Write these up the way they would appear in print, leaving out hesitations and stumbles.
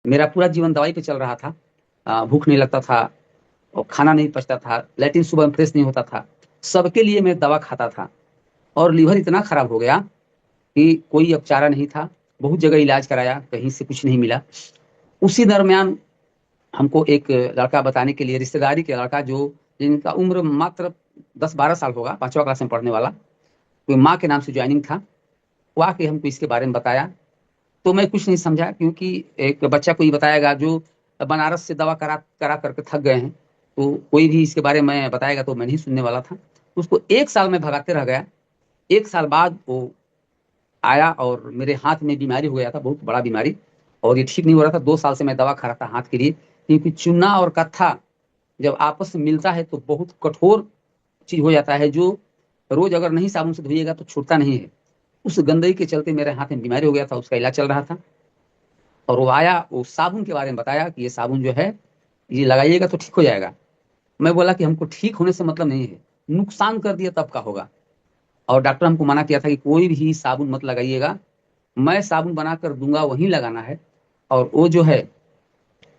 मेरा पूरा जीवन दवाई पे चल रहा था। भूख नहीं लगता था और खाना नहीं पचता था, लैट्रिन सुबह में फ्रेश नहीं होता था। सबके लिए मैं दवा खाता था और लीवर इतना खराब हो गया कि कोई अब चारा नहीं था। बहुत जगह इलाज कराया, कहीं से कुछ नहीं मिला। उसी दरमियान हमको एक लड़का बताने के लिए, रिश्तेदारी के लड़का जो जिनका उम्र मात्र 10-12 साल होगा, 5वीं क्लास में पढ़ने वाला, कोई माँ के नाम से ज्वाइनिंग था, वो आके हमको इसके बारे में बताया। तो मैं कुछ नहीं समझा, क्योंकि एक बच्चा कोई बताएगा जो बनारस से दवा करा करा करके थक गए हैं, तो कोई भी इसके बारे में बताएगा तो मैं नहीं सुनने वाला था। उसको 1 साल में भगाते रह गया। 1 साल बाद वो आया और मेरे हाथ में बीमारी हो गया था, बहुत बड़ा बीमारी, और ये ठीक नहीं हो रहा था। 2 साल से मैं दवा खा रहा था हाथ के लिए, क्योंकि चूना और कत्था जब आपस में मिलता है तो बहुत कठोर चीज हो जाता है, जो रोज अगर नहीं साबुन से धोइएगा तो छूटता नहीं है। उस गंदगी के चलते मेरे हाथ में बीमारी हो गया था, उसका इलाज चल रहा था। और वो आया, वो साबुन के बारे में बताया कि ये साबुन जो है, ये लगाइएगा तो ठीक हो जाएगा। मैं बोला कि हमको ठीक होने से मतलब नहीं है, नुकसान कर दिया तब का होगा। और डॉक्टर हमको मना किया था कि कोई भी साबुन मत लगाइएगा, मैं साबुन बना कर दूंगा वहीं लगाना है। और वो जो है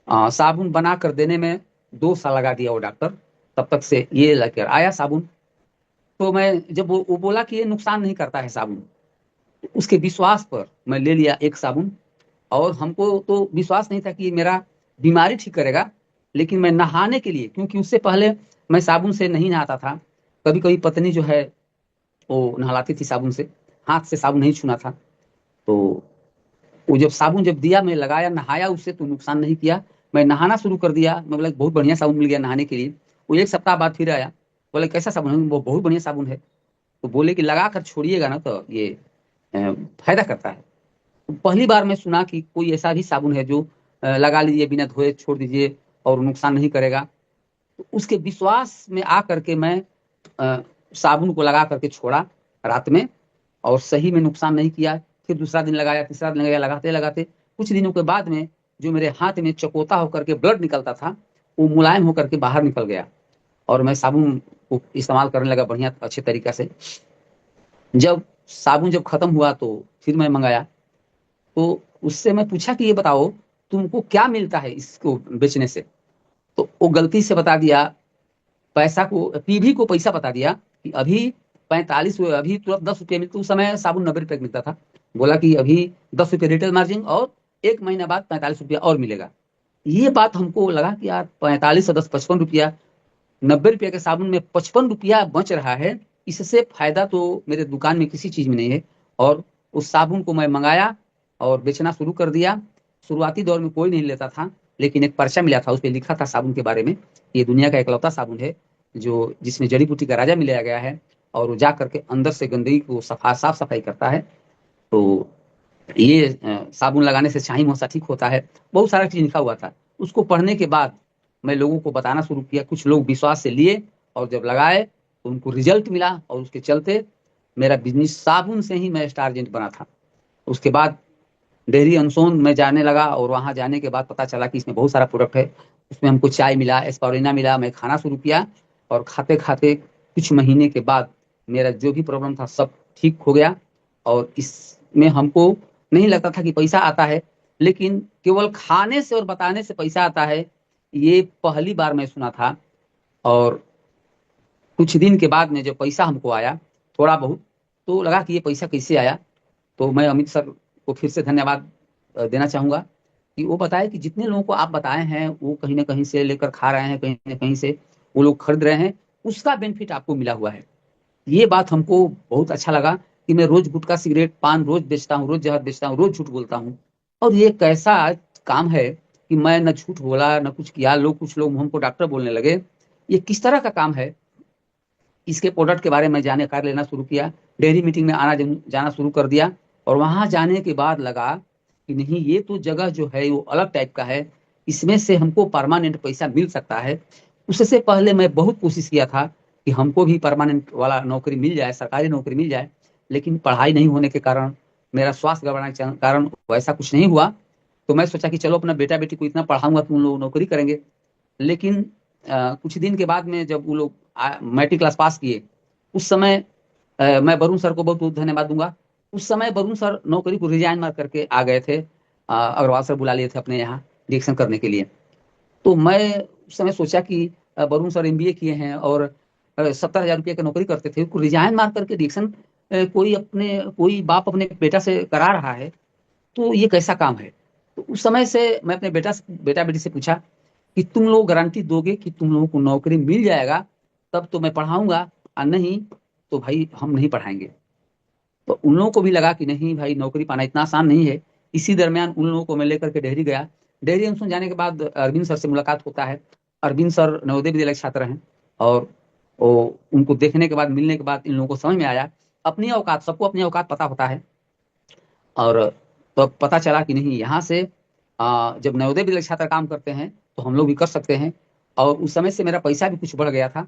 साबुन बना कर देने में 2 साल लगा दिया वो डॉक्टर। तब तक से ये लेकर आया साबुन। तो मैं जब वो बोला कि ये नुकसान नहीं करता है साबुन, तो उसके विश्वास पर मैं ले लिया एक साबुन। और हमको तो विश्वास नहीं था कि ये मेरा बीमारी ठीक करेगा, लेकिन मैं नहाने के लिए, क्योंकि उससे पहले मैं साबुन से नहीं नहाता था। कभी कभी पत्नी जो है वो नहलाती थी साबुन से, हाथ से साबुन नहीं छूना था। तो वो जब साबुन जब दिया, मैं लगाया, नहाया उससे, तो नुकसान नहीं किया। मैं नहाना शुरू कर दिया, मैं बोला बहुत बढ़िया साबुन मिल गया नहाने के लिए। वो 1 सप्ताह बाद फिर आया, बोले कैसा साबुन है? वो बहुत बढ़िया साबुन है। तो बोले कि लगा कर छोड़िएगा ना तो ये अ, फायदा करता है। तो पहली बार मैं सुना कि कोई ऐसा भी साबुन है जो लगा लीजिए बिना धोए छोड़ दीजिए और नुकसान नहीं करेगा। तो उसके विश्वास में आ करके मैं अ, साबुन को लगा करके छोड़ा रात में, और सही में नुकसान नहीं किया। फिर दूसरा दिन लगाया, तीसरा दिन लगाया, लगाते लगाते कुछ दिनों के बाद में जो मेरे हाथ में चकोता होकर के ब्लड निकलता था, वो मुलायम होकर के बाहर निकल गया। और मैं साबुन को इस्तेमाल करने लगा बढ़िया अच्छे तरीका से। जब साबुन जब खत्म हुआ तो फिर मैं मंगाया। तो उससे मैं पूछा कि ये बताओ, तुमको क्या मिलता है इसको बेचने से? तो वो गलती से बता दिया, पैसा को, पीवी को पैसा बता दिया कि अभी 45, अभी तुरंत 10 रुपये मिलते। उस समय साबुन 90 रुपये मिलता था। बोला कि अभी 10 रुपये रिटेल मार्जिन, और 1 महीना बाद 45 रुपया और मिलेगा। ये बात हमको लगा कि यार 45 और 10, 55 रुपया, 90 रुपये के साबुन में 55 रुपया बच रहा है। इससे फायदा तो मेरे दुकान में किसी चीज में नहीं है। और उस साबुन को मैं मंगाया और बेचना शुरू कर दिया। शुरुआती दौर में कोई नहीं लेता था, लेकिन एक पर्चा मिला था, उस पर लिखा था साबुन के बारे में, ये दुनिया का इकलौता साबुन है जो जिसमें जड़ी बूटी का राजा मिलाया गया है, और वो जा करके अंदर से गंदगी को साफ सफाई करता है। तो ये साबुन लगाने से छाई मुहसा ठीक होता है, बहुत सारा चीज लिखा हुआ था। उसको पढ़ने के बाद मैं लोगों को बताना शुरू किया, कुछ लोग विश्वास से लिए और जब लगाए तो उनको रिजल्ट मिला, और उसके चलते मेरा बिजनेस साबुन से ही मैं स्टार एजेंट बना था। उसके बाद डेयरी अनसोन में जाने लगा, और वहां जाने के बाद पता चला कि इसमें बहुत सारा प्रोडक्ट है। उसमें हमको चाय मिला, एस्पारुलिना मिला, मैं खाना शुरू किया। और खाते खाते कुछ महीने के बाद मेरा जो भी प्रॉब्लम था सब ठीक हो गया। और इसमें हमको नहीं लगता था कि पैसा आता है, लेकिन केवल खाने से और बताने से पैसा आता है, ये पहली बार मैं सुना था। और कुछ दिन के बाद में जब पैसा हमको आया थोड़ा बहुत, तो लगा कि ये पैसा कैसे आया। तो मैं अमित सर को फिर से धन्यवाद देना चाहूंगा कि वो बताए कि जितने लोगों को आप बताए हैं वो कहीं ना कहीं से लेकर खा रहे हैं, कहीं ना कहीं से वो लोग खरीद रहे हैं, उसका बेनिफिट आपको मिला हुआ है। ये बात हमको बहुत अच्छा लगा कि मैं रोज गुटखा सिगरेट पान रोज बेचता हूँ, रोज जहर बेचता हूँ, रोज झूठ बोलता हूँ। और ये कैसा काम है कि मैं न झूठ बोला न कुछ किया, लोग कुछ लोग हमको डॉक्टर बोलने लगे। ये किस तरह का काम है, इसके प्रोडक्ट के बारे में जानकारी लेना शुरू किया। डेयरी मीटिंग में आना जाना शुरू कर दिया। और वहां जाने के बाद लगा कि नहीं, ये तो जगह जो है वो अलग टाइप का है, इसमें से हमको परमानेंट पैसा मिल सकता है। उससे पहले मैं बहुत कोशिश किया था कि हमको भी परमानेंट वाला नौकरी मिल जाए, सरकारी नौकरी मिल जाए, लेकिन पढ़ाई नहीं होने के कारण, मेरा स्वास्थ्य गड़बड़ाने के कारण वैसा कुछ नहीं हुआ। तो मैं सोचा कि चलो अपना बेटा बेटी को इतना पढ़ाऊंगा तो उन लोग नौकरी करेंगे। लेकिन कुछ दिन के बाद में जब वो लोग मैट्रिक क्लास पास किए, उस समय मैं वरुण सर को बहुत बहुत धन्यवाद दूंगा। उस समय वरुण सर नौकरी को रिजाइन मार करके आ गए थे। अग्रवाल सर बुला लिए थे अपने यहाँ। रिएक्शन करने के लिए। तो मैं उस समय सोचा कि वरुण सर एमबीए किए हैं और 70,000 रुपये की नौकरी करते थे, रिजाइन मार करके रिएक्शन कोई बाप अपने बेटा से करा रहा है, तो ये कैसा काम है। तो उस समय से मैं अपने बेटा बेटी से पूछा कि तुम लोग गारंटी दोगे कि तुम लोगों को नौकरी मिल जाएगा, तब तो मैं पढ़ाऊंगा, और नहीं तो भाई हम नहीं पढ़ाएंगे। तो उन लोगों को भी लगा कि नहीं भाई, नौकरी पाना इतना आसान नहीं है। इसी दरमियान उन लोगों को मैं लेकर के डेहरी गया। डेहरी अंशुल जाने के बाद अरविंद सर से मुलाकात होता है। अरविंद सर नवोदय विद्यालय के छात्र हैं, और वो उनको देखने के बाद, मिलने के बाद इन लोगों को समझ में आया, अपनी औकात, सबको अपनी औकात पता होता है। और तो पता चला कि नहीं, यहाँ से जब नवोदय विद्यालय के छात्र काम करते हैं तो हम लोग भी कर सकते हैं। और उस समय से मेरा पैसा भी कुछ बढ़ गया था।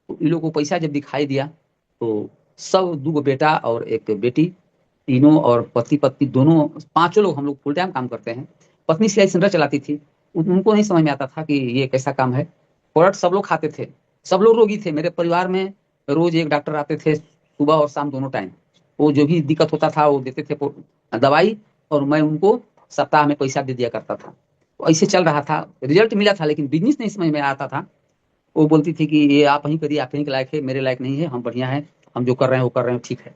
तो इन लोगों को पैसा जब दिखाई दिया, तो सब, 2 बेटा और एक बेटी, तीनों, और पति पत्नी दोनों, पांचों लोग हम लोग फुल टाइम काम करते हैं। पत्नी सिलाई सेंटर चलाती थी। उनको नहीं समझ में आता था कि ये कैसा काम है। प्रोडक्ट सब लोग खाते थे, सब लोग रोगी थे मेरे परिवार में। रोज एक डॉक्टर आते थे, सुबह और शाम दोनों टाइम। वो जो भी दिक्कत होता था वो देते थे दवाई, और मैं उनको सप्ताह में पैसा दे दिया करता था। तो ऐसे चल रहा था, रिजल्ट मिला था, लेकिन बिजनेस नहीं समझ में आता था। वो बोलती थी कि ये आप ही करिए, आप ही के लायक है, मेरे लायक नहीं है, हम बढ़िया हैं, हम जो कर रहे हैं वो कर रहे हैं, ठीक है।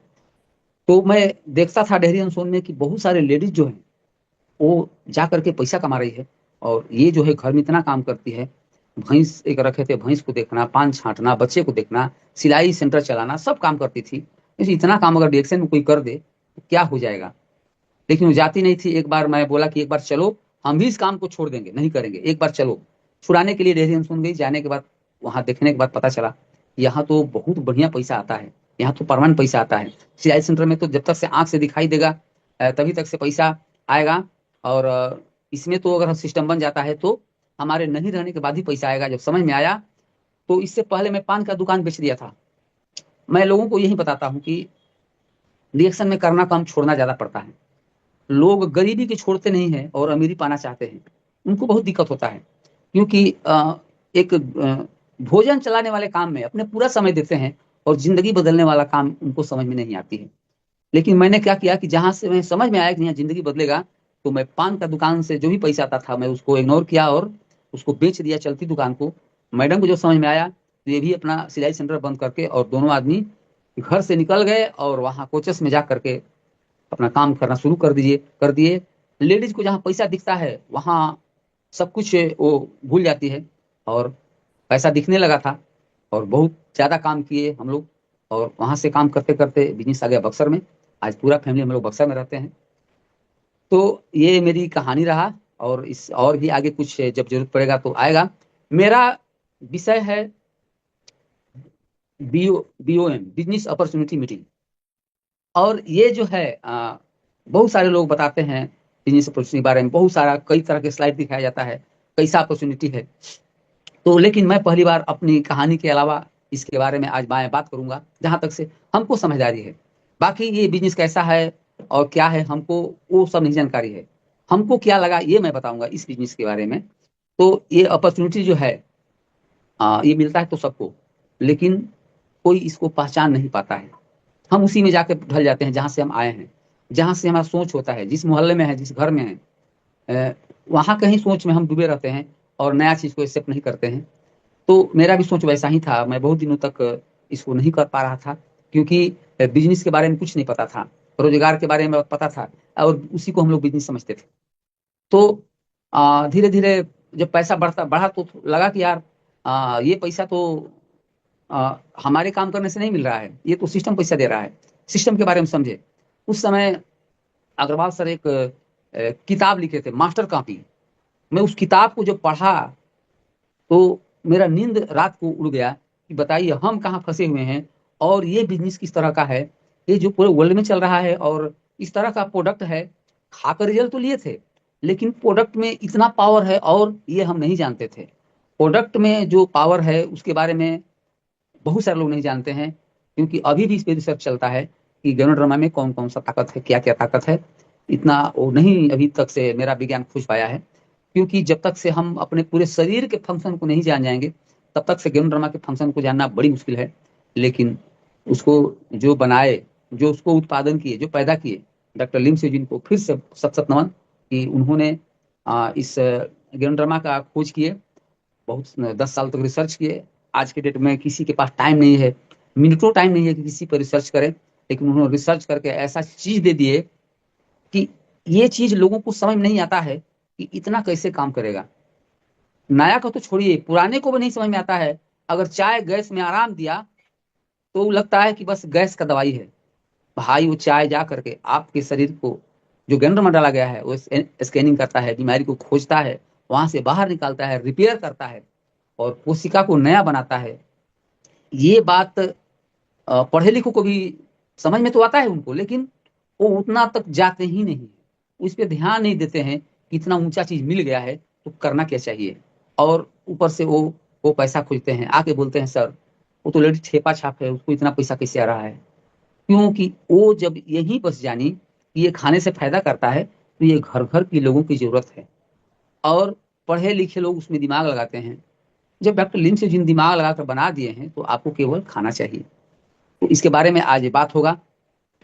तो मैं देखता था डेहरी अनसोन में कि बहुत सारे लेडीज जो हैं वो जा करके पैसा कमा रही है, और ये जो है घर में इतना काम करती है। भैंस एक रखे थे, भैंस को देखना, पान छांटना, बच्चे को देखना, सिलाई सेंटर चलाना, सब काम करती थी। इसे इतना काम अगर डिएक्शन में कोई कर दे तो क्या हो जाएगा। लेकिन वो जाती नहीं थी। एक बार मैं बोला कि एक बार चलो, हम भी इस काम को छोड़ देंगे, नहीं करेंगे, एक बार चलो। छुड़ाने के लिए डेहरी अनसुन गई। जाने के बाद, वहां देखने के बाद पता चला यहाँ तो बहुत बढ़िया पैसा आता है, यहाँ तो परमानेंट पैसा आता है। सिलाई सेंटर में तो जब तक से आंख से दिखाई देगा तभी तक से पैसा आएगा। और इसमें तो अगर सिस्टम बन जाता है तो हमारे नहीं रहने के बाद ही पैसा आएगा। जब समझ में आया, तो इससे पहले मैं पान का दुकान बेच दिया था। मैं लोगों को यही बताता हूँ कि रिएक्शन में करना कम, छोड़ना ज्यादा पड़ता है। लोग गरीबी के छोड़ते नहीं हैं और अमीरी पाना चाहते हैं, उनको बहुत दिक्कत होता है। क्योंकि एक भोजन चलाने वाले काम में अपने पूरा समय देते हैं, और जिंदगी बदलने वाला काम उनको समझ में नहीं आती है। लेकिन मैंने क्या किया कि जहां से मैं समझ में आया कि यहाँ जिंदगी बदलेगा, तो मैं पान का दुकान से जो भी पैसा आता था मैं उसको इग्नोर किया और उसको बेच दिया चलती दुकान को। मैडम को जो समझ में आया, तो ये भी अपना सिलाई सेंटर बंद करके और दोनों आदमी घर से निकल गए, और वहां कोचस में जा करके अपना काम करना शुरू कर दिए। लेडीज को जहाँ पैसा दिखता है वहाँ सब कुछ वो भूल जाती है, और पैसा दिखने लगा था। और बहुत ज्यादा काम किए हम लोग, और वहां से काम करते करते बिजनेस आ गया बक्सर में। आज पूरा फैमिली हम लोग बक्सर में रहते हैं। तो ये मेरी कहानी रहा, और इस और भी आगे कुछ जब जरूरत पड़ेगा तो आएगा। मेरा विषय है BOM, बिजनेस अपॉर्चुनिटी मीटिंग। और ये जो है बहुत सारे लोग बताते हैं बिजनेस अपॉर्चुनिटी के बारे में, बहुत सारा कई तरह के स्लाइड दिखाया जाता है, कैसा अपॉर्चुनिटी है। तो लेकिन मैं पहली बार अपनी कहानी के अलावा इसके बारे में आज मैं बात करूंगा, जहां तक से हमको समझदारी है। बाकी ये बिजनेस कैसा है और क्या है, हमको वो सब नहीं जानकारी है। हमको क्या लगा ये मैं बताऊंगा इस बिजनेस के बारे में। तो ये अपॉर्चुनिटी जो है, ये मिलता है तो सबको, लेकिन कोई इसको पहचान नहीं पाता है। हम उसी में जाके ढल जाते हैं जहां से हम आए हैं, जहां से हमारा सोच होता है, जिस मोहल्ले में है, जिस घर में है, वहां कहीं सोच में हम डूबे रहते हैं और नया चीज को एक्सेप्ट नहीं करते हैं। तो मेरा भी सोच वैसा ही था। मैं बहुत दिनों तक इसको नहीं कर पा रहा था, क्योंकि बिजनेस के बारे में कुछ नहीं पता था, रोजगार के बारे में पता था, और उसी को हम लोग बिजनेस समझते थे। तो धीरे धीरे जब पैसा बढ़ता बढ़ा, तो लगा कि यार ये पैसा तो हमारे काम करने से नहीं मिल रहा है, ये तो सिस्टम पैसा दे रहा है। सिस्टम के बारे में समझे। उस समय अग्रवाल सर एक किताब लिखे थे, मास्टर कॉपी। मैं उस किताब को जब पढ़ा, तो मेरा नींद रात को उड़ गया कि बताइए हम कहाँ फंसे हुए हैं, और ये बिजनेस किस तरह का है, ये जो पूरे वर्ल्ड में चल रहा है, और इस तरह का प्रोडक्ट है। खाकर रिजल्ट तो लिए थे, लेकिन प्रोडक्ट में इतना पावर है, और ये हम नहीं जानते थे। प्रोडक्ट में जो पावर है उसके बारे में बहुत सारे लोग नहीं जानते हैं, क्योंकि अभी भी इस पे रिसर्च चलता है कि गैनोड्रामा में कौन कौन सा ताकत है, क्या क्या ताकत है। इतना वो नहीं अभी तक से मेरा विज्ञान खोज पाया है। क्योंकि जब तक से हम अपने पूरे शरीर के फंक्शन को नहीं जान जाएंगे, तब तक से गैनोड्रामा के फंक्शन को जानना बड़ी मुश्किल है। लेकिन उसको जो बनाए, जो उसको उत्पादन किए, जो पैदा किए, डॉक्टर लिम से, जिनको फिर से सत सत नमन कि उन्होंने इस गैनोडर्मा का खोज किए, बहुत 10 साल तक रिसर्च किए। आज के डेट में किसी के पास टाइम नहीं है, मिनटों टाइम नहीं है कि किसी पर रिसर्च करें, लेकिन उन्होंने रिसर्च करके ऐसा चीज दे दिए कि ये चीज लोगों को समझ में नहीं आता है कि इतना कैसे काम करेगा। नया का तो छोड़िए, पुराने को भी नहीं समझ में आता है। अगर चाय गैस में आराम दिया तो वो लगता है कि बस गैस का दवाई है। भाई वो चाय जा करके आपके शरीर को, जो गैनर में डाला गया है, वो स्कैनिंग करता है, बीमारी को खोजता है, वहां से बाहर निकालता है, रिपेयर करता है और कोशिका को नया बनाता है। ये बात पढ़े लिखों को भी समझ में तो आता है उनको, लेकिन वो उतना तक जाते ही नहीं है, उस पर ध्यान नहीं देते हैं कि इतना ऊंचा चीज मिल गया है तो करना क्या चाहिए। और ऊपर से वो पैसा खोजते हैं, आके बोलते हैं सर वो तो लेडी ठेपा छाप है, उसको इतना पैसा कैसे आ रहा है। क्योंकि वो जब यही बस जानी कि ये खाने से फायदा करता है तो ये घर घर के लोगों की जरूरत है, और पढ़े लिखे लोग उसमें दिमाग लगाते हैं। जब डॉक्टर लिम से जिन दिमाग लगाकर बना दिए हैं तो आपको केवल खाना चाहिए। तो इसके बारे में आज ये बात होगा।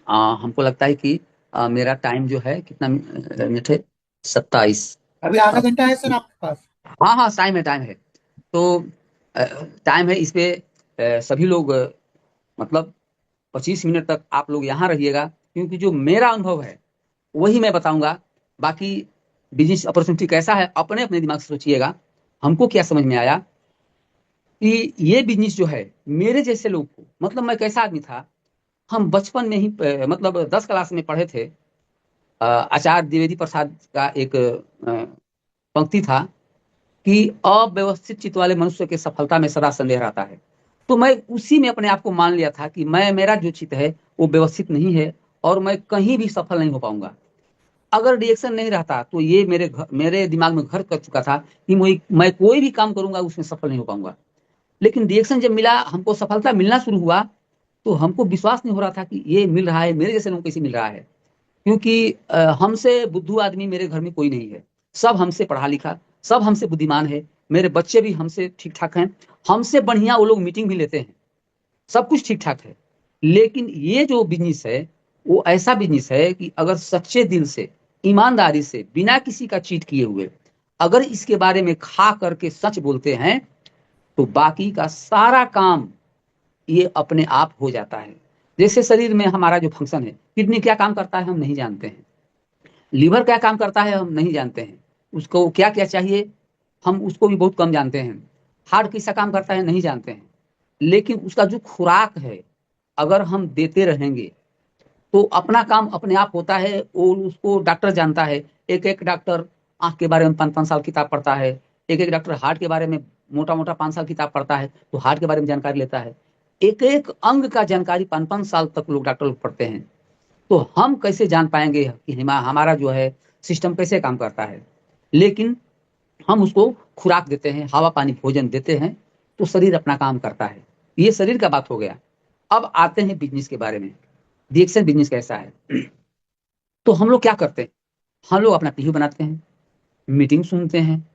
हमको लगता है कि मेरा टाइम जो है कितना मिनट है, 27। अभी आधा घंटा है सर आपके पास। हाँ हाँ, टाइम है, टाइम है। तो टाइम है, इस पे सभी लोग मतलब 25 मिनट तक आप लोग यहाँ रहिएगा, क्योंकि जो मेरा अनुभव है वही मैं बताऊंगा। बाकी बिजनेस अपॉर्चुनिटी कैसा है अपने अपने दिमाग से सोचिएगा। हमको क्या समझ में आया कि ये बिजनेस जो है मेरे जैसे लोग को, मतलब मैं कैसा आदमी था, हम बचपन में ही मतलब 10 क्लास में पढ़े थे। आचार्य द्विवेदी प्रसाद का एक पंक्ति था कि अव्यवस्थित चित्त वाले मनुष्य के सफलता में सदा संदेह रहता है। तो मैं उसी में अपने आप को मान लिया था कि मैं, मेरा जो चित्त है वो व्यवस्थित नहीं है और मैं कहीं भी सफल नहीं हो पाऊंगा। अगर रिएक्शन नहीं रहता तो ये मेरे दिमाग में घर कर चुका था कि मैं कोई भी काम करूंगा उसमें सफल नहीं हो पाऊंगा। लेकिन रिएक्शन जब मिला, हमको सफलता मिलना शुरू हुआ, तो हमको विश्वास नहीं हो रहा था कि ये मिल रहा है, मेरे जैसे लोगों को कैसे मिल रहा है। क्योंकि हमसे बुद्धू आदमी मेरे घर में कोई नहीं है, सब हमसे पढ़ा लिखा, सब हमसे बुद्धिमान है, मेरे बच्चे भी हमसे ठीक ठाक हैं, हमसे बढ़िया वो लोग मीटिंग भी लेते हैं, सब कुछ ठीक ठाक है। लेकिन ये जो बिजनेस है वो ऐसा बिजनेस है कि अगर सच्चे दिल से, ईमानदारी से, बिना किसी का चीट किए हुए अगर इसके बारे में खा करके सच बोलते हैं तो बाकी का सारा काम ये अपने आप हो जाता है। जैसे शरीर में हमारा जो फंक्शन है, किडनी क्या काम करता है हम नहीं जानते हैं, लीवर क्या काम करता है हम नहीं जानते हैं, उसको क्या क्या चाहिए हम उसको भी बहुत कम जानते हैं, हार्ट कैसा काम करता है नहीं जानते हैं। लेकिन उसका जो खुराक है अगर हम देते रहेंगे तो अपना काम अपने आप होता है, वो उसको डॉक्टर जानता है। एक एक डॉक्टर आंख के बारे में 5-5 साल किताब पढ़ता है, एक एक डॉक्टर हार्ट के बारे में मोटा मोटा 5 साल किताब पढ़ता है, तो हार्ट के बारे में जानकारी लेता है। एक एक अंग का जानकारी 5-5 साल तक लोग डॉक्टर लोग पढ़ते हैं। तो हम कैसे जान पाएंगे कि हमारा जो है सिस्टम कैसे काम करता है। लेकिन हम उसको खुराक देते हैं, हवा पानी भोजन देते हैं, तो शरीर अपना काम करता है। ये शरीर का बात हो गया। अब आते हैं बिजनेस के बारे में। रिएक्शन बिजनेस कैसा है। तो हम लोग क्या करते हैं, हम लोग अपना पीयू बनाते हैं, मीटिंग सुनते हैं,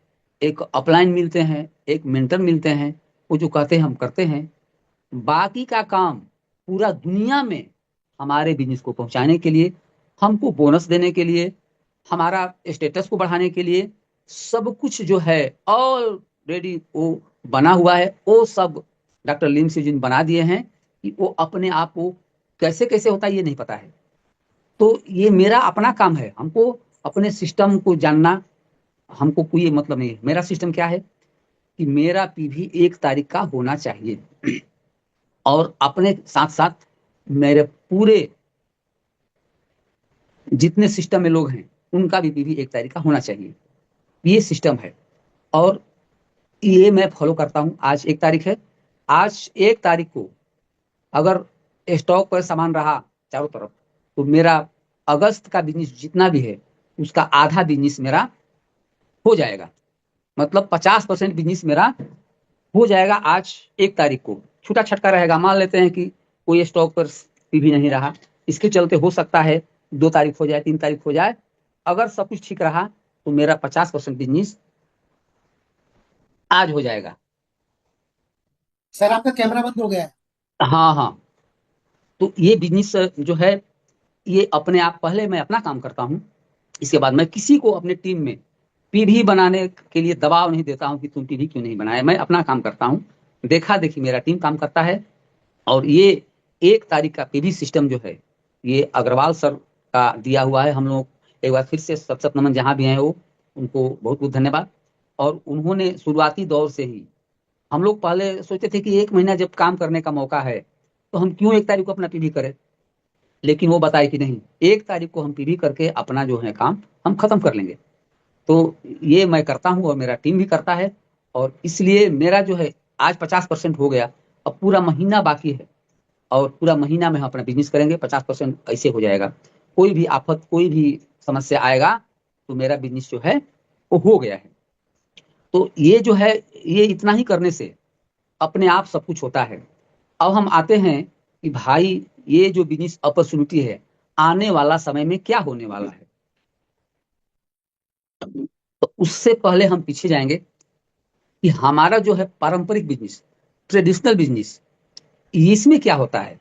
एक अपलाइन मिलते हैं, एक मेंटर मिलते हैं, वो जो कहते हैं हम करते हैं। बाकी का काम पूरा दुनिया में हमारे बिजनेस को पहुंचाने के लिए, हमको बोनस देने के लिए, हमारा स्टेटस को बढ़ाने के लिए, सब कुछ जो है ऑलरेडी वो बना हुआ है। वो सब डॉक्टर लिम से जिन बना दिए हैं कि वो अपने आप को कैसे कैसे होता है ये नहीं पता है। तो ये मेरा अपना काम है, हमको अपने सिस्टम को जानना। हमको कोई मतलब नहीं है, मेरा सिस्टम क्या है कि मेरा पीवी 1 तारीख का होना चाहिए, और अपने साथ साथ मेरे पूरे जितने सिस्टम में लोग हैं उनका भी पीवी 1 तारीख का होना चाहिए। ये सिस्टम है और ये मैं फॉलो करता हूँ। आज 1 तारीख है, आज 1 तारीख को अगर स्टॉक पर सामान रहा चारों तरफ तो मेरा अगस्त का बिजनेस जितना भी है उसका आधा बिजनेस मेरा हो जाएगा। मतलब 50% बिजनेस मेरा हो जाएगा आज 1 तारीख को। छूटा छटका रहेगा, मान लेते हैं कि कोई स्टॉक पर पीवी नहीं रहा, इसके चलते हो सकता है 2 तारीख हो जाए, 3 तारीख हो जाए। अगर सब कुछ ठीक रहा तो मेरा 50% बिजनेस आज हो जाएगा। सर आपका कैमरा बंद हो गया है। हाँ हाँ। तो ये बिजनेस जो है ये अपने आप, पहले मैं अपना काम करता हूँ, इसके बाद मैं किसी को अपने टीम में पीढ़ी बनाने के लिए दबाव नहीं देता हूं कि तुम पीढ़ी क्यों नहीं बनाए, मैं अपना काम करता हूं। देखा देखी मेरा टीम काम करता है। और ये 1 तारीख का पीवी सिस्टम जो है, ये अग्रवाल सर का दिया हुआ है। हम लोग एक बार फिर से सत सत नमन, जहां भी हैं वो, उनको बहुत बहुत धन्यवाद। और उन्होंने शुरुआती दौर से ही, हम लोग पहले सोचते थे कि 1 महीना जब काम करने का मौका है तो हम क्यों 1 तारीख को अपना पीवी करें, लेकिन वो बताए कि नहीं, 1 तारीख को हम पीवी करके अपना जो है काम हम खत्म कर लेंगे। तो ये मैं करता हूँ और मेरा टीम भी करता है। और इसलिए मेरा जो है आज 50% हो गया, अब पूरा महीना बाकी है। और पूरा महीना में हम अपना बिजनेस करेंगे, 50% ऐसे हो जाएगा। कोई भी आफत, कोई भी समस्या आएगा तो मेरा बिजनेस जो है वो हो गया है। तो ये जो है, ये इतना ही करने से अपने आप सब कुछ होता है। अब हम आते हैं कि भाई, ये जो बिजनेस अपॉर्चुनिटी है, आने वाला समय में क्या होने वाला है। तो उससे पहले हम पीछे जाएंगे कि हमारा जो है पारंपरिक बिजनेस, ट्रेडिशनल बिजनेस, इसमें क्या होता है।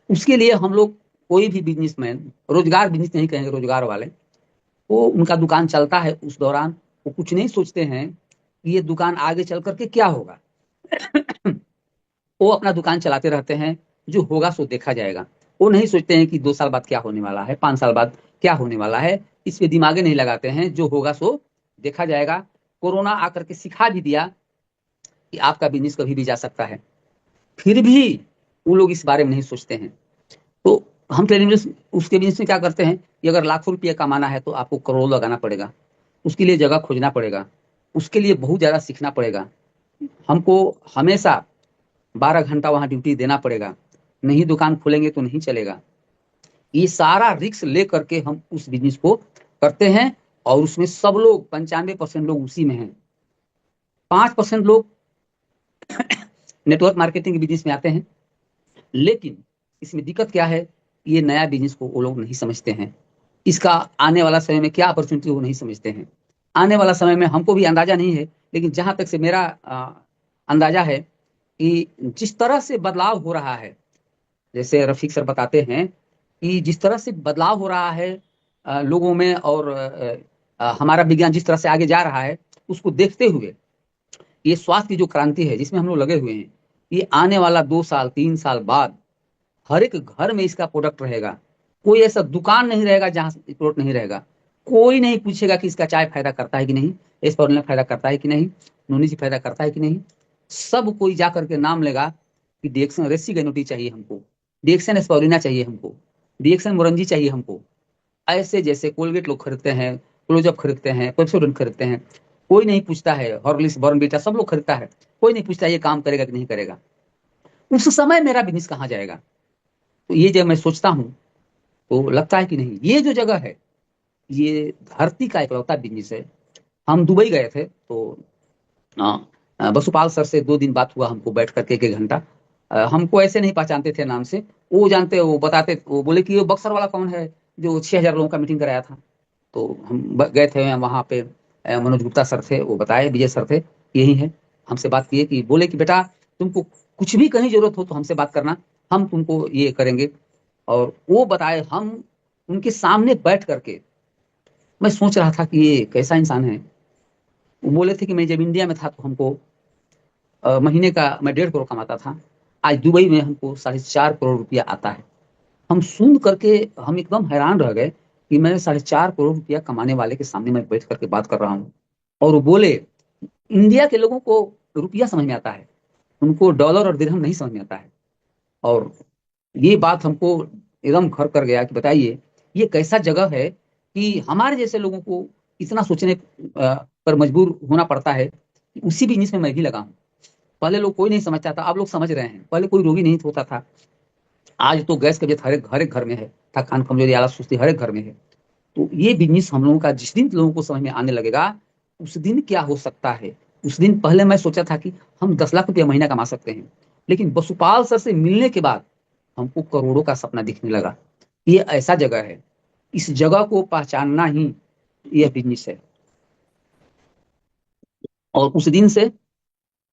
उसके लिए हम लोग, कोई भी बिजनेसमैन, रोजगार बिजनेस नहीं कहेंगे, रोजगार वाले, वो उनका दुकान चलता है उस दौरान, वो कुछ नहीं सोचते हैं कि ये दुकान आगे चल करके क्या होगा। वो अपना दुकान चलाते रहते हैं, जो होगा सो देखा जाएगा। वो नहीं सोचते हैं कि 2 साल बाद क्या होने वाला है, 5 साल बाद क्या होने वाला है। इस पे दिमागे नहीं लगाते हैं, जो होगा सो देखा जाएगा। कोरोना आकर के सिखा भी दिया कि आपका बिजनेस कभी भी जा सकता है, फिर भी वो लोग इस बारे में नहीं सोचते हैं। तो हम ट्रेडिंग उसके बिजनेस में क्या करते हैं कि अगर लाखों रुपये कमाना है तो आपको करोड़ लगाना पड़ेगा, उसके लिए जगह खोजना पड़ेगा, उसके लिए बहुत ज्यादा सीखना पड़ेगा, हमको हमेशा 12 घंटा वहां ड्यूटी देना पड़ेगा, नहीं दुकान खोलेंगे तो नहीं चलेगा। ये सारा रिस्क ले करके हम उस बिजनेस को करते हैं। और उसमें सब लोग, 95% लोग उसी में हैं। 5% लोग नेटवर्क मार्केटिंग के बिजनेस में आते हैं। लेकिन इसमें दिक्कत क्या है, ये नया बिजनेस को वो लोग नहीं समझते हैं, इसका आने वाला समय में क्या अपॉर्चुनिटी वो नहीं समझते हैं। आने वाला समय में हमको भी अंदाजा नहीं है, लेकिन जहां तक से मेरा अंदाजा है कि जिस तरह से बदलाव हो रहा है, जैसे रफीक सर बताते हैं कि जिस तरह से बदलाव हो रहा है लोगों में, और हमारा विज्ञान जिस तरह से आगे जा रहा है, उसको देखते हुए ये स्वास्थ्य की जो क्रांति है जिसमें हम लोग लगे हुए हैं, ये आने वाला 2 साल 3 साल बाद हर एक घर में इसका प्रोडक्ट रहेगा। कोई ऐसा दुकान नहीं रहेगा जहां प्रोडक्ट नहीं रहेगा। कोई नहीं पूछेगा कि इसका चाय फायदा करता है कि नहीं, एस्पारुलिना फायदा करता है कि नहीं, नूनी जी फायदा करता है कि नहीं। सब कोई जा करके नाम लेगा कि डिएक्सन रेसिगेनुटी चाहिए हमको, डिएक्सन एस्पारुलिना चाहिए हमको, डिएक्सन मोरंजी चाहिए हमको। ऐसे जैसे कोलगेट लोग खरीदते हैं, क्लोजअप खरीदते हैं, पेप्सोडेंट खरीदते हैं। कोई नहीं पूछता है, हॉर्लिक्स बॉर्नवीटा सब लोग खरीदता है, कोई नहीं पूछता ये काम करेगा कि नहीं करेगा। उस समय मेरा बिजनेस कहाँ जाएगा। तो ये जब मैं सोचता हूँ तो लगता है कि नहीं, ये जो जगह है, ये धरती का इकलौता बिजनेस है। हम दुबई गए थे तो बसुपाल सर से 2 दिन बात हुआ हमको, बैठ करके 1 1 घंटा। हमको ऐसे नहीं पहचानते थे नाम से, वो जानते, वो बताते, वो बोले कि ये बक्सर वाला कौन है जो 6,000 लोगों का मीटिंग कराया था। तो हम गए थे वहां पे, मनोज गुप्ता सर थे, वो बताए, विजय सर थे, यही है। हमसे बात किए कि बोले कि बेटा, तुमको कुछ भी कहीं जरूरत हो तो हमसे बात करना, हम तुमको ये करेंगे। और वो बताए, हम उनके सामने बैठ करके मैं सोच रहा था कि ये कैसा इंसान है। वो बोले थे कि मैं जब इंडिया में था तो हमको महीने का मैं 1.5 करोड़ कमाता था, आज दुबई में हमको 4.5 करोड़ रुपया आता है। हम सुन करके हम एकदम हैरान रह गए कि मैं 4.5 करोड़ रुपया कमाने वाले के सामने मैं बैठ करके बात कर रहा हूँ। और वो बोले, इंडिया के लोगों को रुपया समझ में आता है, उनको डॉलर और दिरहम नहीं समझ में आता है। और ये बात हमको एकदम घर कर गया कि बताइए, ये कैसा जगह है कि हमारे जैसे लोगों को इतना सोचने पर मजबूर होना पड़ता है कि उसी बिजनेस में मैं भी लगा हूँ। पहले लोग कोई नहीं समझता था, अब लोग समझ रहे हैं। पहले कोई रोगी नहीं होता था, आज तो गैस कब्जियत हर एक घर में है, थकान कमजोरी आलस सुस्ती हर एक घर में है। तो ये बिजनेस हम लोगों का जिस दिन लोगों को समझ में आने लगेगा, उस दिन क्या हो सकता है। उस दिन, पहले मैं सोचा था कि हम 10 लाख रुपया महीना कमा सकते हैं, लेकिन बसुपाल सर से मिलने के बाद हमको करोड़ों का सपना दिखने लगा। ये ऐसा जगह है, इस जगह को पहचानना ही यह बिजनेस है। और उस दिन से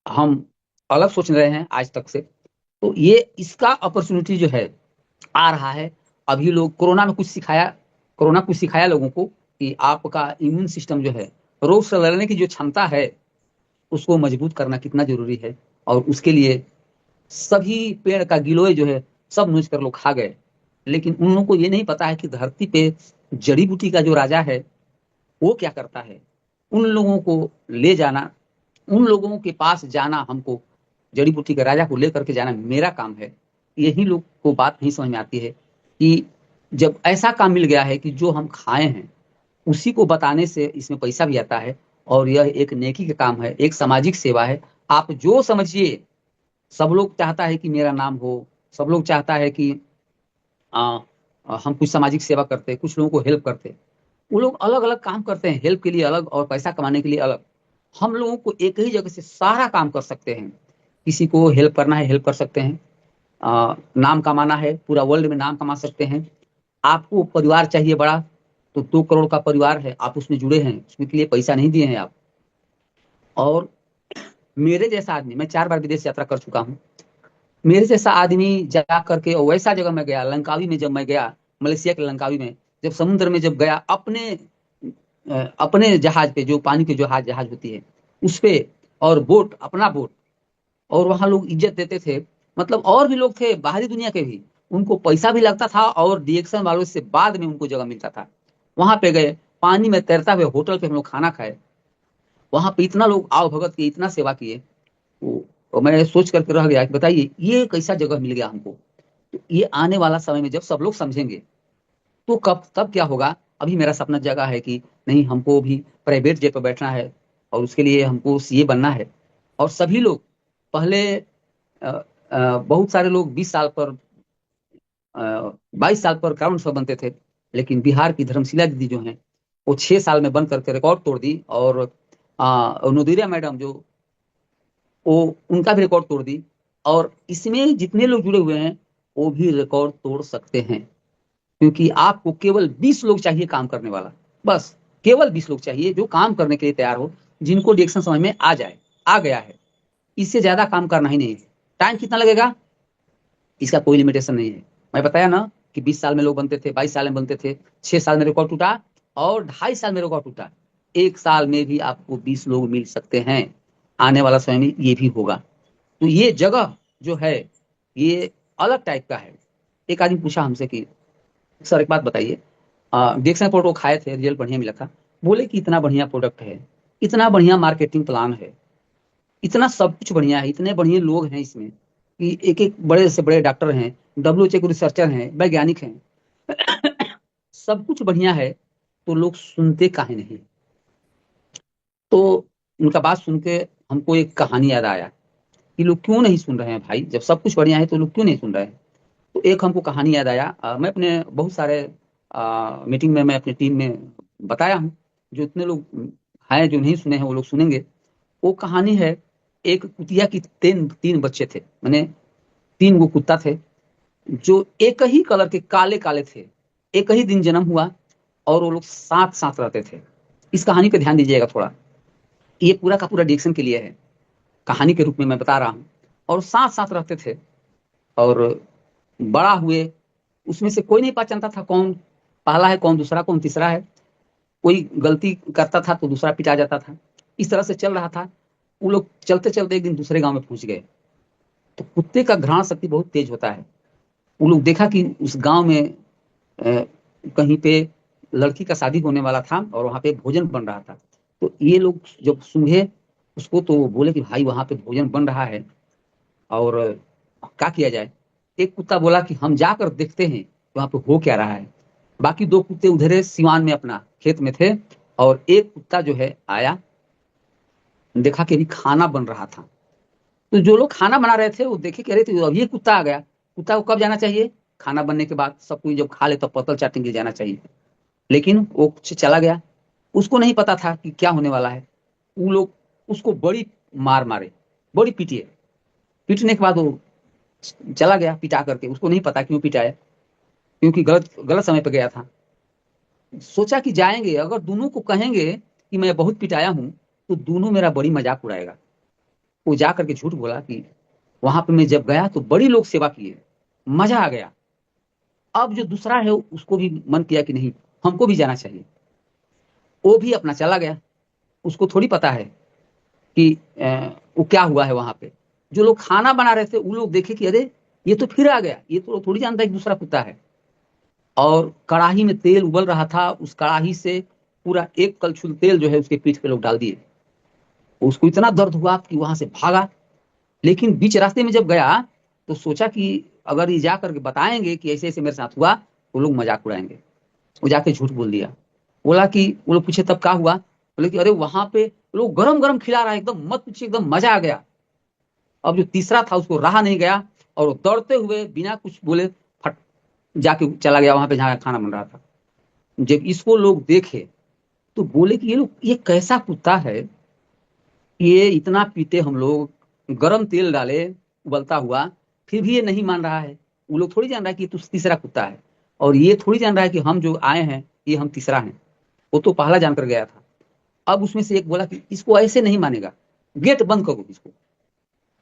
हम अलग सोच रहे हैं आज तक से। तो ये इसका अपॉर्चुनिटी जो है आ रहा है। अभी लोग, कोरोना कुछ सिखाया लोगों को कि आपका इम्यून सिस्टम जो है, रोग से लड़ने की जो क्षमता है, उसको मजबूत करना कितना जरूरी है। और उसके लिए सभी पेड़ का गिलोय जो है सब नोच कर लोग खा गए। लेकिन उन लोगों को ये नहीं पता है कि धरती पे जड़ी बूटी का जो राजा है वो क्या करता है। उन लोगों को ले जाना, उन लोगों के पास जाना, हमको जड़ी बूटी के राजा को लेकर के जाना मेरा काम है। यही लोग को बात नहीं समझ में आती है कि जब ऐसा काम मिल गया है कि जो हम खाए हैं उसी को बताने से इसमें पैसा भी आता है। और यह एक नेकी का काम है, एक सामाजिक सेवा है। आप जो समझिए, सब लोग चाहता है कि मेरा नाम हो, सब लोग चाहता है कि आ, हम कुछ सामाजिक सेवा करते, कुछ लोगों को हेल्प करते। वो लोग अलग अलग काम करते हैं, हेल्प के लिए अलग और पैसा कमाने के लिए अलग। हम लोगों को एक ही जगह से सारा काम कर सकते हैं। किसी को हेल्प करना है, हेल्प कर सकते हैं। नाम कमाना है, पूरा वर्ल्ड में नाम कमा सकते हैं। आपको परिवार चाहिए बड़ा, तो 2 करोड़ का परिवार है, आप उसमें जुड़े हैं, उसमें के लिए पैसा नहीं दिए हैं आप। और मेरे जैसा आदमी, मैं 4 बार विदेश यात्रा कर चुका हूँ। मेरे जैसा आदमी जा करके और वैसा जगह में गया, लंकावी में जब मैं गया, मलेशिया के लंकावी में जब समुद्र में जब गया, अपने जहाज पे, जो पानी के जहाज जहाज होती है उस पे, और बोट, अपना बोट, और वहां लोग इज्जत देते थे। मतलब और भी लोग थे बाहरी दुनिया के भी, उनको पैसा भी लगता था और डिएक्शन वालों से बाद में उनको जगह मिलता था। वहां पे गए, पानी में तैरता हुए होटल पे हम लोग खाना खाए। वहां पे इतना लोग आव भगत किए, इतना सेवा किए। और मैं सोच करके रह गया कि बताइए ये कैसा जगह मिल गया हमको। तो ये आने वाला समय में जब सब लोग समझेंगे तो कब तब क्या होगा। अभी मेरा सपना जगह है कि नहीं, हमको भी प्राइवेट जेट पर बैठना है और उसके लिए हमको सीए बनना है। और सभी लोग पहले बहुत सारे लोग 20 साल पर, 22 साल पर क्राउन सर बनते थे। लेकिन बिहार की धर्मशिला दीदी जो हैं, वो 6 साल में बन करके रिकॉर्ड तोड़ दी। और नुदीरिया मैडम जो, वो उनका भी रिकॉर्ड तोड़ दी। और इसमें जितने लोग जुड़े हुए हैं वो भी रिकॉर्ड तोड़ सकते हैं। क्योंकि आपको केवल 20 लोग चाहिए काम करने वाला, बस केवल 20 लोग चाहिए जो काम करने के लिए तैयार हो, जिनको डिरेक्शन समझ में आ जाए, आ गया है। इससे ज्यादा काम करना ही नहीं है। टाइम कितना लगेगा इसका कोई लिमिटेशन नहीं है। मैं बताया ना कि 20 साल में लोग बनते थे, 22 साल में बनते थे, 6 साल में रिकॉर्ड टूटा, और 2.5 साल में रिकॉर्ड टूटा। 1 साल में भी आपको 20 लोग मिल सकते हैं। आने वाला समय में ये भी होगा। तो ये जगह जो है, ये अलग टाइप का है। एक आदमी पूछा हमसे कि सर एक बात बताइए, डिएक्शन प्रोडक्ट को खाए थे, रिजल्ट बढ़िया मिला था। बोले कि इतना बढ़िया प्रोडक्ट है, इतना बढ़िया मार्केटिंग प्लान है, इतना सब कुछ बढ़िया है, इतने बढ़िया लोग हैं इसमें कि एक एक बड़े से बड़े डॉक्टर हैं, डब्ल्यूएचओ के रिसर्चर हैं, वैज्ञानिक हैं, सब कुछ बढ़िया है, तो लोग सुनते काहे नहीं। तो उनका बात सुन के हमको एक कहानी याद आया कि लोग क्यों नहीं सुन रहे हैं भाई, जब सब कुछ बढ़िया है तो लोग क्यों नहीं सुन रहे हैं। तो एक हमको कहानी याद आया। मैं अपने बहुत सारे मीटिंग में, मैं अपनी टीम में बताया हूँ। जो इतने लोग हैं जो नहीं सुने हैं वो लोग सुनेंगे। वो कहानी है, एक कुतिया की 3 बच्चे थे, मैंने 3 गो कुत्ता थे, जो एक ही कलर के काले काले थे। एक ही दिन जन्म हुआ और वो लोग साथ साथ रहते थे। इस कहानी पे ध्यान दीजिएगा थोड़ा, ये पूरा का पूरा डिक्शन के लिए है, कहानी के रूप में मैं बता रहा हूँ। और साथ साथ रहते थे और बड़ा हुए। उसमें से कोई नहीं पहचानता था कौन पहला है, कौन दूसरा, कौन तीसरा है। कोई गलती करता था तो दूसरा पिटा जाता था। इस तरह से चल रहा था। वो लोग चलते चलते एक दिन दूसरे गांव में पहुंच गए। तो कुत्ते का घ्राण शक्ति बहुत तेज होता है। वो लोग देखा कि उस गांव में अ, कहीं पे लड़की का शादी होने वाला था और वहां पे भोजन बन रहा था। तो ये लोग जब सूंघे उसको, तो वो बोले कि भाई वहां पे भोजन बन रहा है और क्या किया जाए। एक कुत्ता बोला कि हम जाकर देखते हैं वहां पे हो क्या रहा है। बाकी 2 कुत्ते उधर सिवान में अपना खेत में थे। और एक कुत्ता जो है आया, देखा कि अभी खाना बन रहा था। तो जो लोग खाना बना रहे थे वो देखे कह रहे थे अब ये कुत्ता आ गया। कुत्ता को कब जाना चाहिए, खाना बनने के बाद, सब कोई जब खा ले तब पतल चाटने के लिए जाना चाहिए। लेकिन वो चला गया। उसको नहीं पता था कि क्या होने वाला है। वो लोग उसको बड़ी मार मारे, बड़ी पीटिए। पीटने के बाद वो चला गया पिटा करके। उसको नहीं पता क्यों पिटाया, क्योंकि गलत गलत समय पे गया था। सोचा कि जाएंगे, अगर दोनों को कहेंगे कि मैं बहुत पिटाया हूं तो दोनों मेरा बड़ी मजाक उड़ाएगा। वो जा करके झूठ बोला कि वहां पे मैं जब गया तो बड़ी लोग सेवा किए, मजा आ गया। अब जो दूसरा है उसको भी मन किया कि नहीं, हमको भी जाना चाहिए। वो भी अपना चला गया। उसको थोड़ी पता है कि वो क्या हुआ है वहां पे। जो लोग खाना बना रहे थे वो लोग देखे कि अरे ये तो फिर आ गया, ये तो थोड़ी जानता है कि दूसरा कुत्ता है। और कढ़ाई में तेल उबल रहा था, उस कढ़ाई से पूरा एक कलछुल तेल जो है उसके पीठ पे लोग डाल दिए। उसको इतना दर्द हुआ कि वहां से भागा। लेकिन बीच रास्ते में जब गया तो सोचा कि अगर ये जा करके बताएंगे कि ऐसे ऐसे मेरे साथ हुआ तो लोग मजाक उड़ाएंगे। वो जाके झूठ बोल दिया। बोला कि वो लोग पूछे तब क्या हुआ, बोले कि अरे वहां पे लोग गरम गरम खिला रहा है, एकदम मत पूछिए, एकदम मजा आ गया। अब जो तीसरा था उसको रहा नहीं गया और वो दौड़ते हुए बिना कुछ बोले फट जाके चला गया वहां पे जहाँ खाना बन रहा था। जब इसको लोग देखे तो बोले कि ये लोग, ये कैसा कुत्ता है, ये इतना पीटे हम लोग, गरम तेल डाले उबलता हुआ, फिर भी ये नहीं मान रहा है। वो लोग थोड़ी जान रहा है कि तू तीसरा कुत्ता है, और ये थोड़ी जान रहा है कि हम जो आए हैं ये हम तीसरा हैं। वो तो पहला जानकर गया था। अब उसमें से एक बोला कि इसको ऐसे नहीं मानेगा, गेट बंद करो इसको।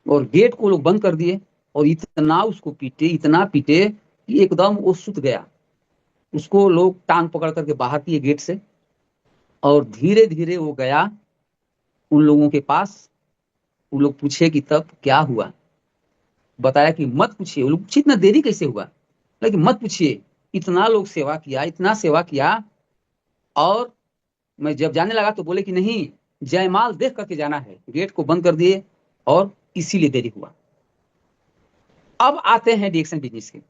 और गेट को लोग बंद कर दिए और इतना उसको पीटे, इतना पीटे कि एकदम वो सुत गया। उसको लोग टांग पकड़ करके बाहर किए गेट से, और धीरे धीरे वो गया उन लोगों के पास। वो लोग पूछे कि तब क्या हुआ, बताया कि मत पूछिए। वो लोग पूछे इतना देरी कैसे हुआ, लेकिन मत पूछिए, इतना लोग सेवा किया, इतना सेवा किया। और मैं जब जाने लगा तो बोले कि नहीं, जयमाल देख करके जाना है, गेट को बंद कर दिए और इसीलिए देरी हुआ। अब आते हैं डिएक्शन बिजनेस के।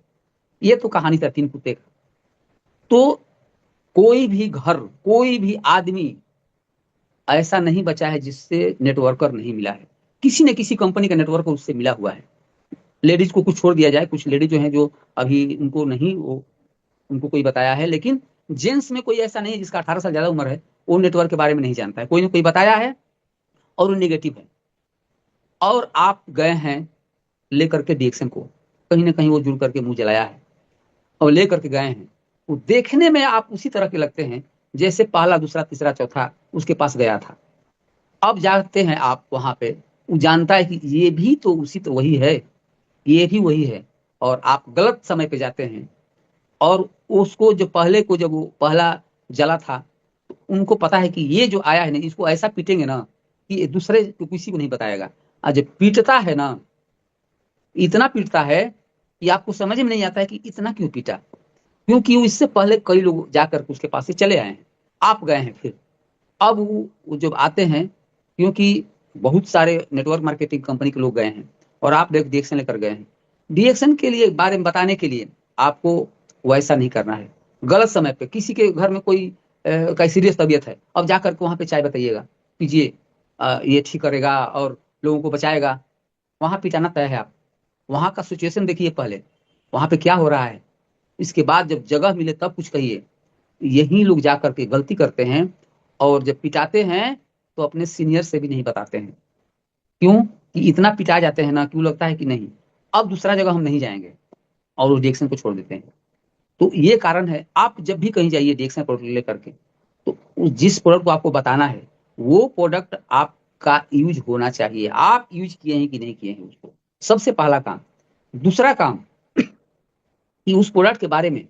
ये तो कहानी था 3 कुत्ते का। तो कोई भी घर, कोई भी आदमी ऐसा नहीं बचा है जिससे नेटवर्कर नहीं मिला है। किसी न किसी कंपनी का नेटवर्कर उससे मिला हुआ है। लेडीज को कुछ छोड़ दिया जाए, कुछ लेडीज जो है जो अभी उनको नहीं, वो उनको कोई बताया है, लेकिन जेंट्स में कोई ऐसा नहीं है जिसका 18 साल ज्यादा उम्र है वो नेटवर्क के बारे में नहीं जानता है। कोई ना कोई बताया है और वो निगेटिव है। और आप गए हैं लेकर के डिएक्शन को, कहीं ना कहीं वो जुड़ करके मुंह जलाया है और लेकर के गए हैं। वो देखने में आप उसी तरह के लगते हैं जैसे पहला दूसरा तीसरा चौथा उसके पास गया था। अब जाते हैं आप वहां पे, वो जानता है कि ये भी तो उसी तो वही है, ये भी वही है। और आप गलत समय पे जाते हैं। और उसको जो पहले को जब वो पहला जला था तो उनको पता है कि ये जो आया है ना इसको ऐसा पीटेंगे ना कि ये दूसरे को किसी को नहीं बताएगा। और जब पीटता है ना, इतना पीटता है कि आपको समझ में नहीं आता है कि इतना क्यों पीटा, क्योंकि वो इससे पहले कई लोग जाकर के उसके पास से चले आए हैं। आप गए हैं फिर। अब वो जब आते हैं, क्योंकि बहुत सारे नेटवर्क मार्केटिंग कंपनी के लोग गए हैं और आप डिएक्शन लेकर गए हैं। डिएक्शन के लिए बारे में बताने के लिए आपको वैसा नहीं करना है। गलत समय पे किसी के घर में कोई का सीरियस तबीयत है, अब जाकर के वहां पे चाय बताइएगा, पीजिए, ये ठीक करेगा और लोगों को बचाएगा। वहां पिटाना तय है। आप वहां का सिचुएशन देखिए पहले, वहां पे क्या हो रहा है, इसके बाद जब जगह मिले तब कुछ कहिए। यही लोग जा करके गलती करते हैं। और जब पिटाते हैं तो अपने सीनियर से भी नहीं बताते हैं। क्यों? कि इतना पिटा जाते हैं ना, क्यों लगता है कि नहीं अब दूसरा जगह हम नहीं जाएंगे, और उस डिएक्शन को छोड़ देते हैं। तो ये कारण है। आप जब भी कहीं जाइए डिएक्शन प्रोडक्ट लेकर के, तो जिस प्रोडक्ट को आपको बताना है वो प्रोडक्ट आपका यूज होना चाहिए। आप यूज किए हैं कि नहीं किए हैं उसको, सबसे पहला काम। दूसरा काम कि उस प्रोडक्ट के बारे में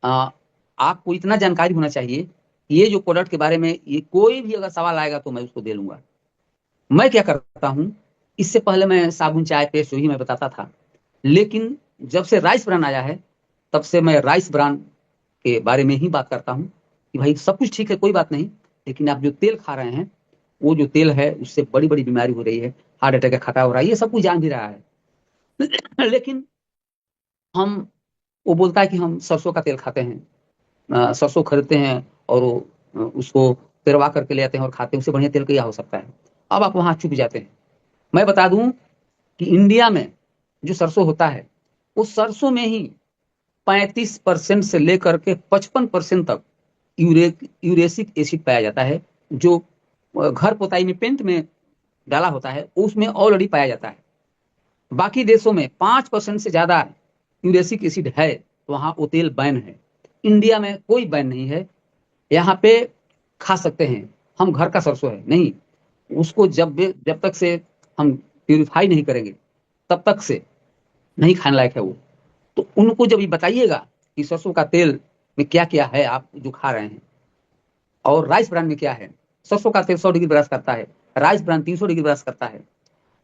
आ, आपको इतना जानकारी होना चाहिए कि ये जो प्रोडक्ट के बारे में ये कोई भी अगर सवाल आएगा तो मैं उसको दे लूंगा। मैं क्या करता हूँ, इससे पहले मैं साबुन चाय पेस्ट जो ही मैं बताता था, लेकिन जब से राइस ब्रांड आया है तब से मैं राइस ब्रांड के बारे में ही बात करता हूँ कि भाई सब कुछ ठीक है, कोई बात नहीं, लेकिन आप जो तेल खा रहे हैं वो जो तेल है उससे बड़ी बड़ी बीमारी हो रही है, हार्ट अटैक का खतरा हो रहा है, ये सब कुछ जान भी रहा है। लेकिन हम, वो बोलता है कि हम सरसों का तेल खाते हैं, सरसों खरीदते हैं और वो उसको पेरवा करके ले आते हैं और खाते हैं, उससे बढ़िया तेल क्या हो सकता है। अब आप वहां चुप जाते हैं। मैं बता दूं कि इंडिया में जो सरसों होता है उस सरसों में ही 35% से लेकर के 55% तक यूरेसिक एसिड पाया जाता है। जो घर पोताई में पेंट में डाला होता है उसमें ऑलरेडी पाया जाता है। बाकी देशों में 5% से ज्यादा यूरेसिक एसिड है तो वहां वो तेल बैन है। इंडिया में कोई बैन नहीं है। यहाँ पे खा सकते हैं। हम घर का सरसों है नहीं, उसको जब तक से हम प्यूरिफाई नहीं करेंगे तब तक से नहीं खाने लायक है वो। तो उनको जब ये बताइएगा कि सरसों का तेल में क्या क्या है आप जो खा रहे हैं, और राइस ब्रान में क्या है, सरसों का तेल 100 डिग्री ब्रश करता है, राइस ब्रान 300 डिग्री ब्रश करता है।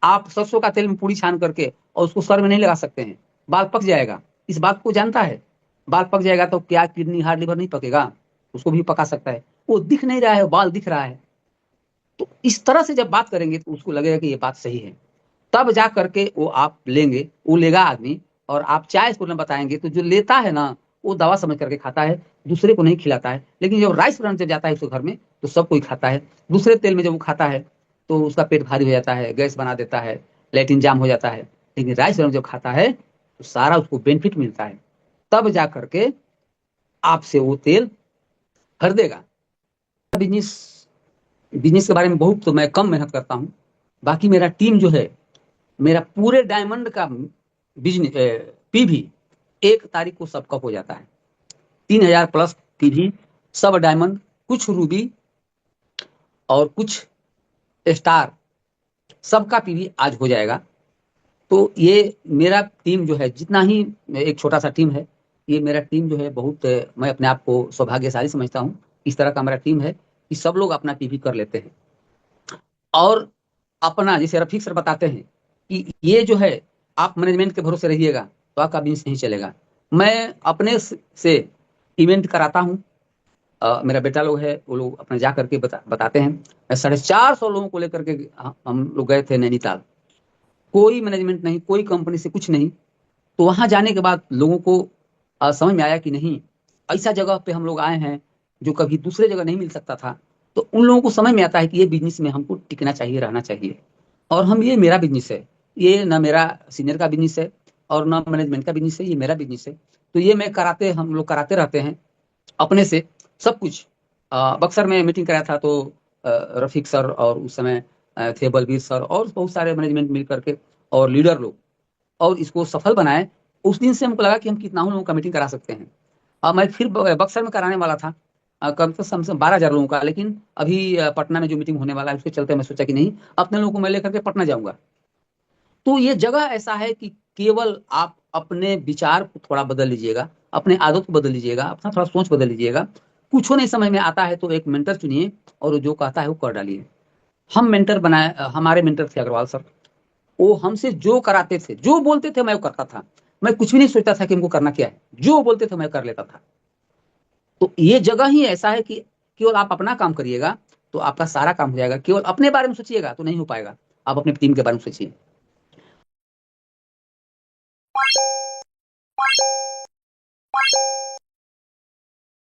आप सरसों का तेल में पूरी छान करके और उसको सर में नहीं लगा सकते हैं, बाल पक जाएगा। इस बात को जानता है, बाल पक जाएगा तो क्या किडनी हार्ट लीवर नहीं पकेगा, उसको भी पका सकता है। वो दिख नहीं रहा है, बाल दिख रहा है। तो इस तरह से जब बात करेंगे तो उसको लगेगा कि ये बात सही है, तब जा करके वो आप लेंगे, वो लेगा आदमी। और आप चाय स्पून में बताएंगे तो जो लेता है ना, वो दवा समझ करके खाता है, दूसरे को नहीं खिलाता है। लेकिन जब राइस ब्रान जब जाता है उसके घर में तो सब कोई खाता है। दूसरे तेल में जब वो खाता है तो उसका पेट भारी हो जाता है, गैस बना देता है, लैट्रिन जाम हो जाता है। लेकिन राइस ब्रान जब खाता है तो सारा उसको बेनिफिट मिलता है, तब जा करके आपसे वो तेल खरीदेगा। बिजनेस बिजनेस के बारे में बहुत तो मैं कम मेहनत करता हूँ। बाकी मेरा टीम जो है, मेरा पूरे डायमंड का बिजनेस पीवी 1 तारीख को सबका हो जाता है। 3,000 प्लस पीवी, सब डायमंड, कुछ रूबी और कुछ स्टार, सबका पीवी आज हो जाएगा। तो ये मेरा टीम जो है, जितना ही एक छोटा सा टीम है, ये मेरा टीम जो है बहुत मैं अपने आप को सौभाग्यशाली समझता हूँ। इस तरह का मेरा टीम है कि सब लोग अपना पीवी कर लेते हैं। और अपना जैसे रफीक सर बताते हैं कि ये जो है, आप मैनेजमेंट के भरोसे रहिएगा तो आपका बिजनेस नहीं चलेगा। मैं अपने से इवेंट कराता हूँ। मेरा बेटा लोग है, वो लोग अपने जा करके बताते हैं। मैं 450 लोगों को लेकर के हम लोग गए थे नैनीताल। कोई मैनेजमेंट नहीं, कोई कंपनी से कुछ नहीं। तो वहां जाने के बाद लोगों को समझ में आया कि नहीं, ऐसा जगह पे हम लोग आए हैं जो कभी दूसरे जगह नहीं मिल सकता था। तो उन लोगों को समझ में आता है कि ये बिजनेस में हमको टिकना चाहिए, रहना चाहिए। और हम, ये मेरा बिजनेस है, ये ना मेरा सीनियर का बिजनेस है और ना मैनेजमेंट का बिजनेस है, ये मेरा बिजनेस है। तो ये हम लोग कराते रहते हैं अपने से सब कुछ। बक्सर में मीटिंग कराया था तो रफीक सर और उस समय थे बलबीर सर और बहुत सारे मैनेजमेंट मिल करके और लीडर लोग, और इसको सफल बनाए। उस दिन से हमको लगा कि हम कितना लोगों का मीटिंग करा सकते हैं। मैं फिर बक्सर में कराने वाला था कम से कम 12,000 लोगों का। लेकिन अभी पटना में जो मीटिंग होने वाला है उसके चलते मैं सोचा कि नहीं, अपने लोगों को मैं लेकर के पटना जाऊंगा। तो ये जगह ऐसा है कि केवल आप अपने विचार को थोड़ा बदल लीजिएगा, अपने आदत को बदल लीजिएगा, अपना थोड़ा सोच बदल लीजिएगा। कुछ नहीं समझ में आता है तो एक मेंटर चुनिए और वो जो कहता है वो कर डालिए। हम मेंटर बनाए, हमारे मेंटर थे अग्रवाल सर। वो हमसे जो कराते थे, जो बोलते थे मैं वो करता था। मैं कुछ भी नहीं सोचता था कि हमको करना क्या है, जो बोलते थे मैं कर लेता था। तो ये जगह ही ऐसा है कि केवल आप अपना काम करिएगा तो आपका सारा काम हो जाएगा। केवल अपने बारे में सोचिएगा तो नहीं हो पाएगा, आप अपने टीम के बारे में सोचिए।